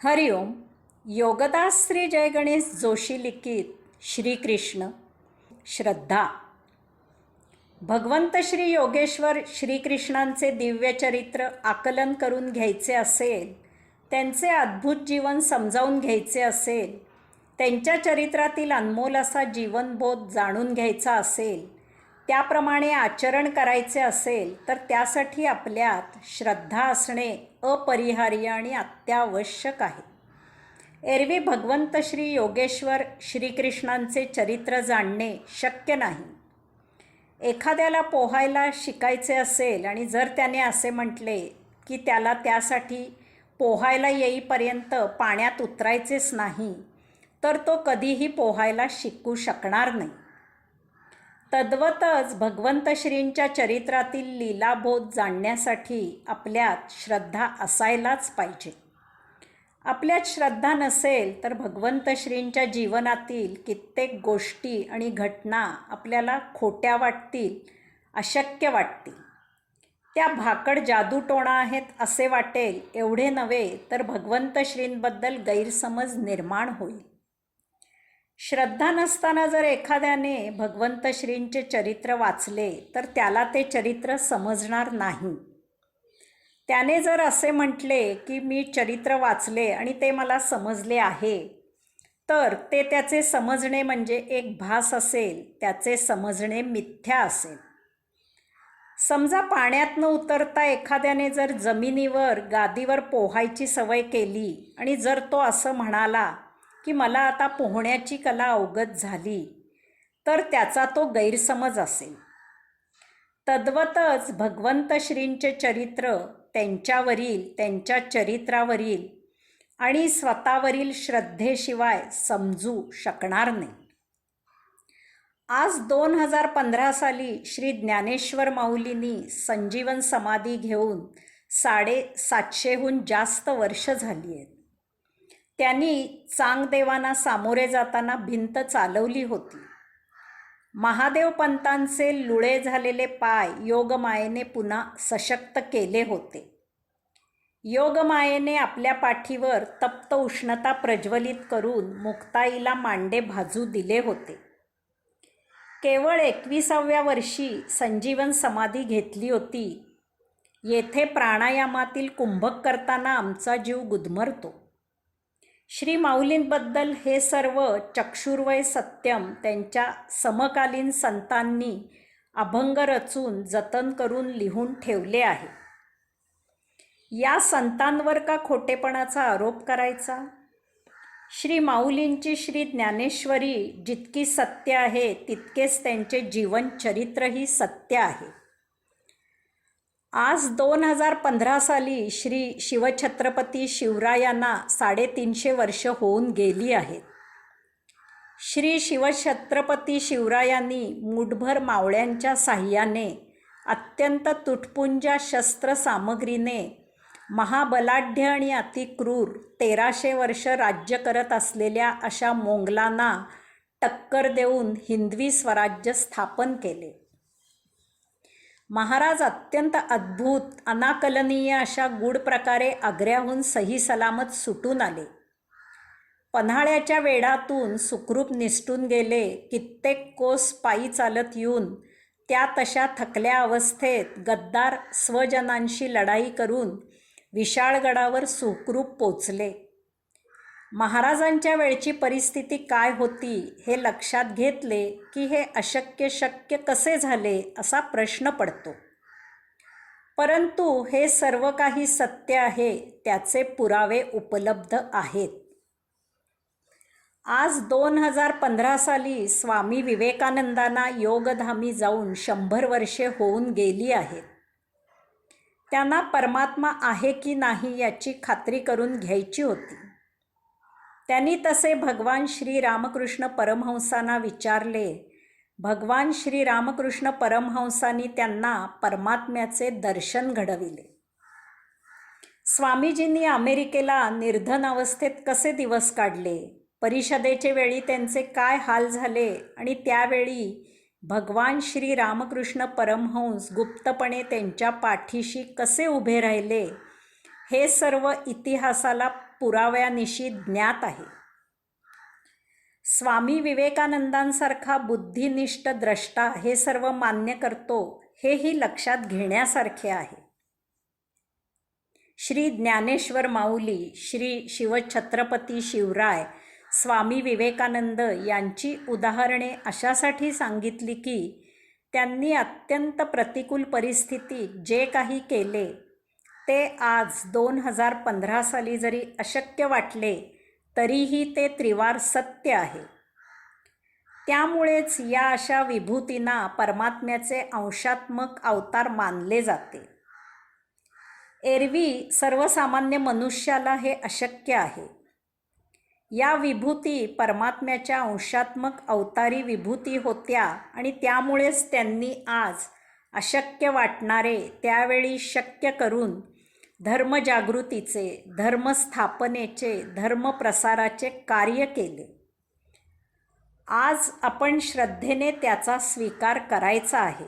हरिओम. योगदास श्री जय गणेश जोशी लिखित श्रीकृष्ण श्रद्धा. भगवंत श्री योगेश्वर श्रीकृष्णांचे दिव्य चरित्र आकलन करून घ्यायचे असेल, त्यांचे अद्भुत जीवन समजावून घ्यायचे असेल, त्यांच्या चरित्रातील अनमोल असा जीवनबोध जाणून घ्यायचा असेल, त्याप्रमाणे आचरण करायचे असेल तर त्यासाठी आपल्यात श्रद्धा असणे अपरिहार्य आणि अत्यावश्यक आहे. एरवी भगवंत श्री योगेश्वर श्रीकृष्णांचे चरित्र जाणणे शक्य नाही. एखाद्याला पोहायला शिकायचे असेल आणि जर त्याने असे म्हटले की त्याला त्यासाठी पोहायला येईपर्यंत पाण्यात उतरायचेच नाही, तर तो कधीही पोहायला शिकू शकणार नाही. तद्वतच भगवंत श्रींच्या चरित्रातील लीलाबोध जाणण्यासाठी आपल्यात श्रद्धा असायलाच पाहिजे. आपल्यात श्रद्धा नसेल तर भगवंत श्रींच्या जीवनातील कित्येक गोष्टी आणि घटना आपल्याला खोट्या वाटतील, अशक्य वाटतील. त्या भाकड जादूटोणा आहेत असे वाटेल. एवढे नव्हे तर भगवंत श्रींबद्दल गैरसमज निर्माण होईल. श्रद्धा नसताना जर एखाद्याने भगवंत श्रींचे चरित्र वाचले तर त्याला ते चरित्र समजणार नाही. त्याने जर असे म्हटले की मी चरित्र वाचले आणि ते मला समजले आहे, तर ते त्याचे समजणे म्हणजे एक भास असेल, त्याचे समजणे मिथ्या असेल. समजा पाण्यात न उतरता एखाद्याने जर जमिनीवर गादीवर पोहायची सवय केली आणि जर तो असं म्हणाला की मला आता पोहण्याची कला अवगत झाली, तर त्याचा तो गैरसमज असेल. तद्वतच भगवंत श्रींचे चरित्र त्यांच्यावरील, त्यांच्या चरित्रावरील आणि स्वतःवरील श्रद्धेशिवाय समजू शकणार नाही. आज 2015 साली श्री ज्ञानेश्वर माऊलींनी संजीवन समाधी घेऊन 750हून जास्त वर्ष झाली आहेत. त्यांनी चांगदेवांना सामोरे जाताना भिंत चालवली होती. महादेव पंतांचे लुळे झालेले पाय योगमायेने पुन्हा सशक्त केले होते. योगमायेने आपल्या पाठीवर तप्त उष्णता प्रज्वलित करून मुक्ताईला मांडे भाजू दिले होते. केवळ 21व्या वर्षी संजीवन समाधी घेतली होती. येथे प्राणायामातील कुंभक करताना आमचा जीव गुदमरतो. श्री माऊलींबद्दल हे सर्व चक्षुर्वय सत्यम त्यांच्या समकालीन संतांनी अभंग रचून जतन करून लिहून ठेवले आहे. या संतांवर का खोटेपणाचा आरोप करायचा? श्री माऊलींची श्री ज्ञानेश्वरी जितकी सत्य आहे तितकेच त्यांचे जीवनचरित्रही सत्य आहे. आज 2015 साली श्री शिवछत्रपती शिवरायांना 350 वर्ष होऊन गेली आहेत. श्री शिवछत्रपती शिवरायांनी मूठभर मावळ्यांच्या साह्याने अत्यंत तुटपुंजा शस्त्रसामग्रीने महाबलाढ्य आणि अतिक्रूर 1300 वर्ष राज्य करत असलेल्या अशा मोंगलांना टक्कर देऊन हिंदवी स्वराज्य स्थापन केले. महाराज अत्यंत अद्भुत, अनाकलनीय अशा गूढ प्रकारे आग्र्याहून सही सलामत सुटून आले. पन्हाळ्याच्या वेढातून सुखरूप निसटून गेले. कित्येक कोस पायी चालत येऊन त्या तशा थकल्या अवस्थेत गद्दार स्वजनांशी लढाई करून विशाळगडावर सुखरूप पोचले. महाराजांच्या वेळची परिस्थिती काय होती हे लक्षात घेतले की हे अशक्य शक्य कसे झाले असा प्रश्न पडतो. परंतु हे सर्व काही सत्य आहे, त्याचे पुरावे उपलब्ध आहेत. आज 2015 साली स्वामी विवेकानंदांना योगधामी जाऊन 100 वर्षे होऊन गेली आहेत. त्यांना परमात्मा आहे की नाही याची खात्री करून घ्यायची होती. त्यांनी तसे भगवान श्री रामकृष्ण परमहंसांना विचारले. भगवान श्री रामकृष्ण परमहंसांनी त्यांना परमात्म्याचे दर्शन घडविले. स्वामीजींनी अमेरिकेला निर्धन अवस्थेत कसे दिवस काढले, परिषदेचे वेळी त्यांचे काय हाल झाले आणि त्यावेळी भगवान श्री रामकृष्ण परमहंस गुप्तपणे त्यांच्या पाठीशी कसे उभे राहिले, हे सर्व इतिहासाला पुराव्यानिशी ज्ञात आहे. स्वामी विवेकानंदांसारखा बुद्धिनिष्ठ द्रष्टा हे सर्व मान्य करतो, हेही लक्षात घेण्यासारखे आहे. श्री ज्ञानेश्वर माऊली, श्री शिवछत्रपती शिवराय, स्वामी विवेकानंद यांची उदाहरणे अशासाठी सांगितली की त्यांनी अत्यंत प्रतिकूल परिस्थितीत जे काही केले ते आज 2015 साली जरी अशक्य वाटले तरीही ते त्रिवार सत्य आहे. त्यामुळेच या अशा विभूतींना परमात्म्याचे अंशात्मक अवतार मानले जाते. एरवी सर्वसामान्य मनुष्याला हे अशक्य आहे. या विभूती परमात्म्याच्या अंशात्मक अवतारी विभूती होत्या आणि त्यामुळेच त्यांनी आज अशक्य वाटणारे त्यावेळी शक्य करून धर्मजागृतीचे, धर्मस्थापनेचे, धर्मप्रसाराचे कार्य केले. आज आपण श्रद्धेने त्याचा स्वीकार करायचा आहे.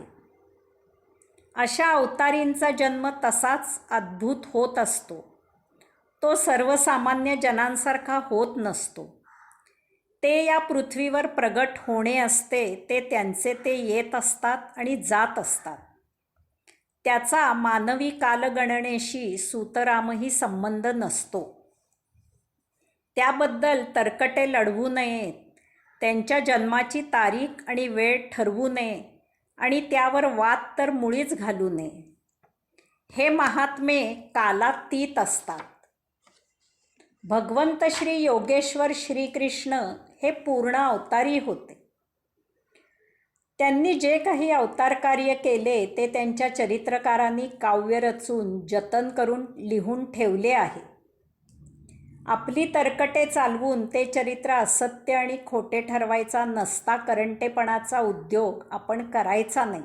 अशा अवतारींचा जन्म तसाच अद्भुत होत असतो. तो सर्वसामान्य जनांसारखा होत नसतो. ते या पृथ्वीवर प्रगट होणे असते, ते त्यांचे ते येत असतात आणि जात असतात. त्याचा मानवी कालगणनेशी सुतरामही संबंध नसतो. त्याबद्दल तर्कटे लढवू नयेत. त्यांच्या जन्माची तारीख आणि वेळ ठरवू नये आणि त्यावर वाद तर मुळीच घालू नये. हे महात्मे कालातीत असतात. भगवंत श्री योगेश्वर श्रीकृष्ण हे पूर्ण अवतारी होते. त्यांनी जे काही अवतार कार्य केले ते त्यांच्या चरित्रकारांनी काव्य रचून जतन करून लिहून ठेवले आहे. आपली तर्कटे चालवून ते चरित्र असत्य आणि खोटे ठरवायचा नसता करंटेपणाचा उद्योग आपण करायचा नाही.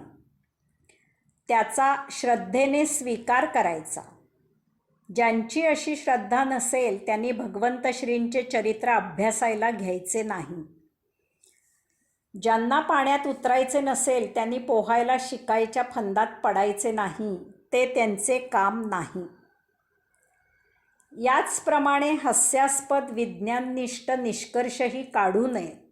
त्याचा श्रद्धेने स्वीकार करायचा. ज्यांची अशी श्रद्धा नसेल त्यांनी भगवंत श्रींचे चरित्र अभ्यासायला घ्यायचे नाही. ज्यांना पाण्यात उतरायचे नसेल त्यांनी पोहायला शिकायच्या फंदात पडायचे नाही. ते त्यांचे काम नाही. याचप्रमाणे हास्यास्पद विज्ञाननिष्ठ निष्कर्षही काढू नये.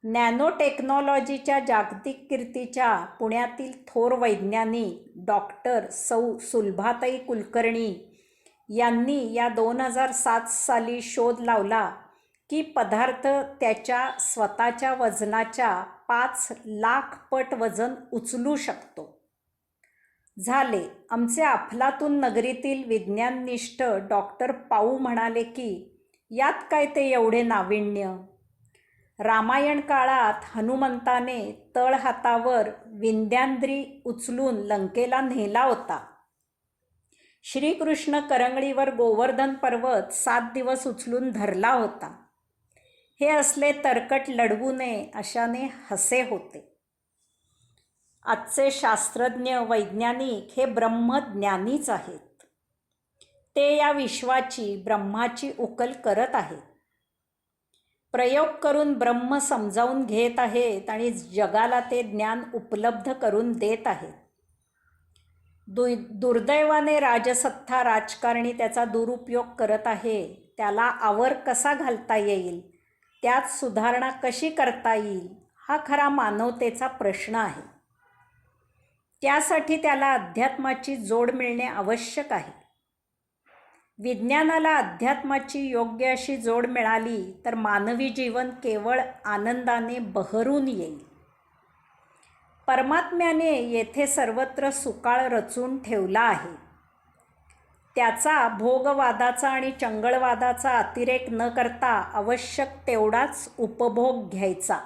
नॅनो टेक्नॉलॉजीच्या जागतिक कीर्तीच्या पुण्यातील थोर वैज्ञानिक डॉक्टर सौ सुलभाताई कुलकर्णी यांनी या 2007 साली शोध लावला की पदार्थ त्याच्या स्वतःच्या वजनाच्या 5 लाख पट वजन उचलू शकतो. झाले. आमचे अफलातून नगरीतील विज्ञाननिष्ठ डॉक्टर पाऊ म्हणाले की यात काय ते एवढे नाविन्य. रामायण काळात हनुमंताने तळहातावर विंध्याद्री उचलून लंकेला नेला होता. श्रीकृष्ण करंगळीवर गोवर्धन पर्वत 7 दिवस उचलून धरला होता. हे असले तर्कट लढवू नये अशाने हसे होते. आजचे शास्त्रज्ञ वैज्ञानिक हे ब्रह्मज्ञानीच आहेत. ते या विश्वाची, ब्रह्माची उकल करत आहेत. प्रयोग करून ब्रह्म समजावून घेत आहेत आणि जगाला ते ज्ञान उपलब्ध करून देत आहेत. दुर्दैवाने राजसत्ता राजकारणी त्याचा दुरुपयोग करत आहे. त्याला आवर कसा घालता येईल, त्यात सुधारणा कशी करता येईल, हा खरा मानवतेचा प्रश्न आहे. त्यासाठी त्याला अध्यात्माची जोड मिळणे आवश्यक आहे. विज्ञानाला अध्यात्माची योग्य अशी जोड मिळाली तर मानवी जीवन केवळ आनंदाने बहरून येईल. परमात्म्याने येथे सर्वत्र सुकाळ रचून ठेवला आहे. त्याचा भोगवादाचा आणि चंगळवादाचा अतिरेक न करता आवश्यक तेवढाच उपभोग घ्यायचा.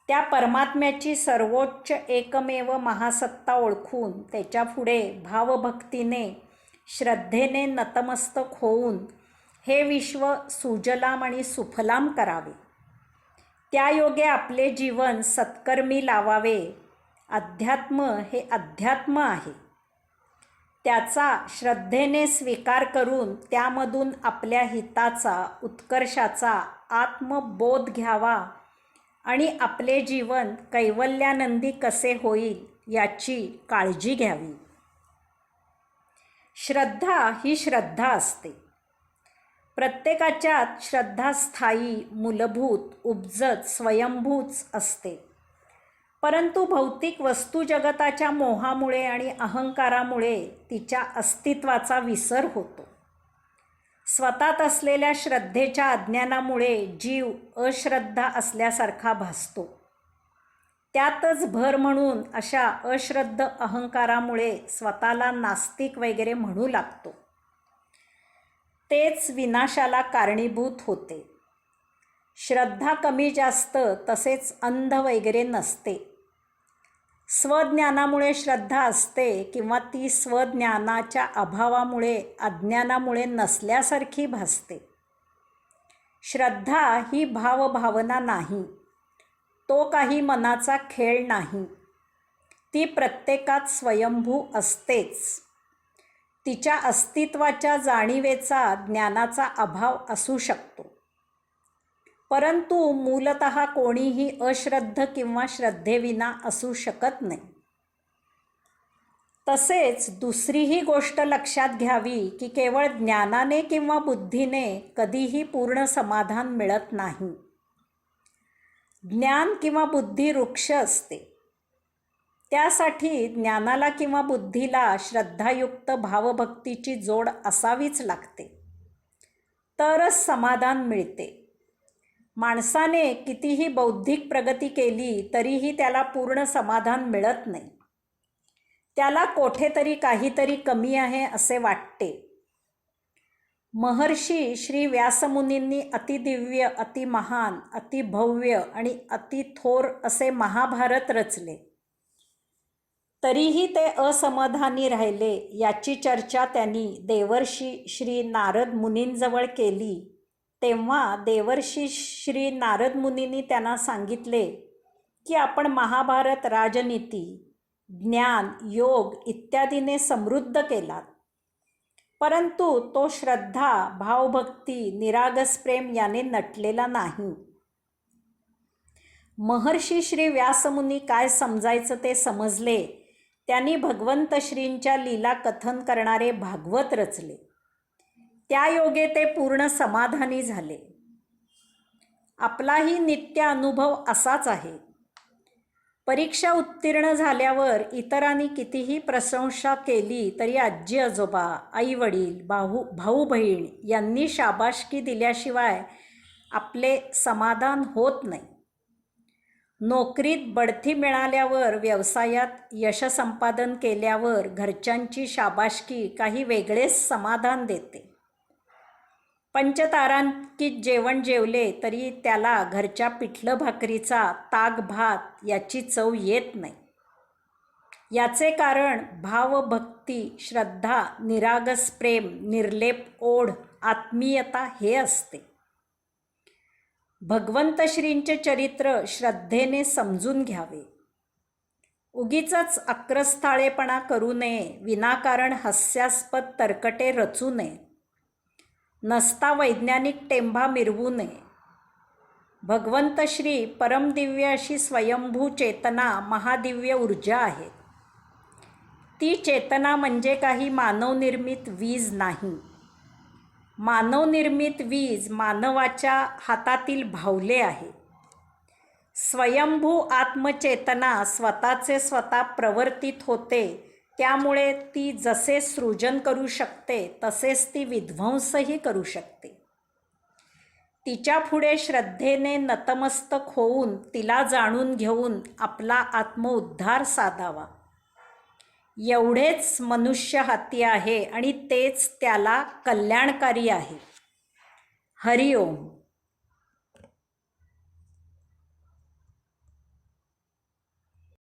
त्या परमात्म्याची सर्वोच्च एकमेव महासत्ता ओळखून त्याच्यापुढे भावभक्तीने, श्रद्धेने नतमस्तक होऊन हे विश्व सुजलाम आणि सुफलाम करावे. त्यायोगे आपले जीवन सत्कर्मी लावावे. अध्यात्म हे अध्यात्म आहे. त्याचा श्रद्धेने स्वीकार करून त्यामधून आपल्या हिताचा, उत्कर्षाचा आत्मबोध घ्यावा आणि आपले जीवन कैवल्यानंदी कसे होईल याची काळजी घ्यावी. श्रद्धा ही श्रद्धा असते. प्रत्येकाच्यात श्रद्धा स्थायी, मूलभूत, उपजत, स्वयंभूच असते. परंतु भौतिक वस्तू जगताच्या मोहामुळे आणि अहंकारामुळे तिच्या अस्तित्वाचा विसर होतो. स्वतःत असलेल्या श्रद्धेच्या अज्ञानामुळे जीव अश्रद्धा असल्यासारखा भासतो. त्यातच भर म्हणून अशा अश्रद्ध अहंकारामुळे स्वतःला नास्तिक वगैरे म्हणू लागतो. तेच विनाशाला कारणीभूत होते. श्रद्धा कमी जास्त तसेच अंध वगैरे नसते. स्वज्ञानामुळे श्रद्धा असते किंवा ती स्वज्ञानाच्या अभावामुळे अज्ञानामुळे नसल्यासारखी भासते. श्रद्धा ही भावभावना नाही, तो काही मनाचा खेळ नाही. ती प्रत्येकात स्वयंभू असतेच. तिच्या अस्तित्वाच्या जाणीवेचा ज्ञानाचा अभाव असू शकतो. परंतु मूलतः कोणीही अश्रद्ध किंवा श्रद्धेविना असू शकत नाही. तसेच दुसरीही गोष्ट लक्षात घ्यावी की केवळ ज्ञानाने किंवा बुद्धीने कधीही पूर्ण समाधान मिळत नाही. ज्ञान किंवा बुद्धी वृक्ष असते. त्यासाठी ज्ञानाला किंवा बुद्धीला श्रद्धायुक्त भावभक्तीची जोड असावीच लागते. तरच समाधान मिळते. माणसाने कितीही बौद्धिक प्रगती केली तरीही त्याला पूर्ण समाधान मिळत नाही. त्याला कोठेतरी काहीतरी कमी आहे असे वाटते. महर्षी श्री व्यासमुनींनी अतिदिव्य, अतिमहान, अतिभव्य आणि अतिथोर असे महाभारत रचले. तरीही ते असमाधानी राहिले. याची चर्चा त्यांनी देवर्षी श्री नारद मुनींजवळ केली. तेव्हा देवर्षी श्री नारद मुनींनी त्यांना सांगितले की आपण महाभारत राजनीती, ज्ञान, योग इत्यादीने समृद्ध केलात, परंतु तो श्रद्धा, भावभक्ती, निरागस प्रेम याने नटलेला नाही. महर्षी श्री व्यासमुनी काय समजायचं ते समजले. त्यांनी भगवंत श्रींच्या लीला कथन करणारे भागवत रचले. त्या योगे ते पूर्ण समाधानी झाले. आपलाही नित्य अनुभव असाच आहे. परीक्षा उत्तीर्ण झाल्यावर इतरांनी कितीही प्रशंसा केली तरी आजी आजोबा, आई वडील, भाऊ बहीण यांनी शाबासकी दिल्याशिवाय आपले समाधान होत नाही. नोकरीत बढती मिळाल्यावर, व्यवसायात यश संपादन केल्यावर घरच्यांची शाबासकी काही वेगळेच समाधान देते. पंचतारांकित जेवण जेवले तरी त्याला घरच्या पिठलं भाकरीचा ताक भात याची चव येत नाही. याचे कारण भावभक्ती, श्रद्धा, निरागस प्रेम, निर्लेप ओढ, आत्मीयता हे असते. भगवंत श्रींचे चरित्र श्रद्धेने समजून घ्यावे. उगीचच अक्रस्थाळेपणा करू नये. विनाकारण हास्यास्पद तरकटे रचू नये. नसता वैज्ञानिक टेंभा मिरवू नये. भगवंत श्री परमदिव्य अशी स्वयंभू चेतना, महादिव्य ऊर्जा आहे. ती चेतना म्हणजे काही मानवनिर्मित वीज नाही. मानवनिर्मित वीज मानवाच्या हातातील भावले आहे. स्वयंभू आत्मचेतना स्वतःचे स्वतः प्रवर्तित होते. त्यामुळे ती जसे सृजन करू शकते तसेच ती विध्वंसही करू शकते. तिच्या पुढे श्रद्धेने नतमस्तक होऊन तिला जाणून घेऊन आपला आत्मउद्धार साधावा. एवढेच मनुष्य हाती आहे आणि तेच त्याला कल्याणकारी आहे. हरिओम.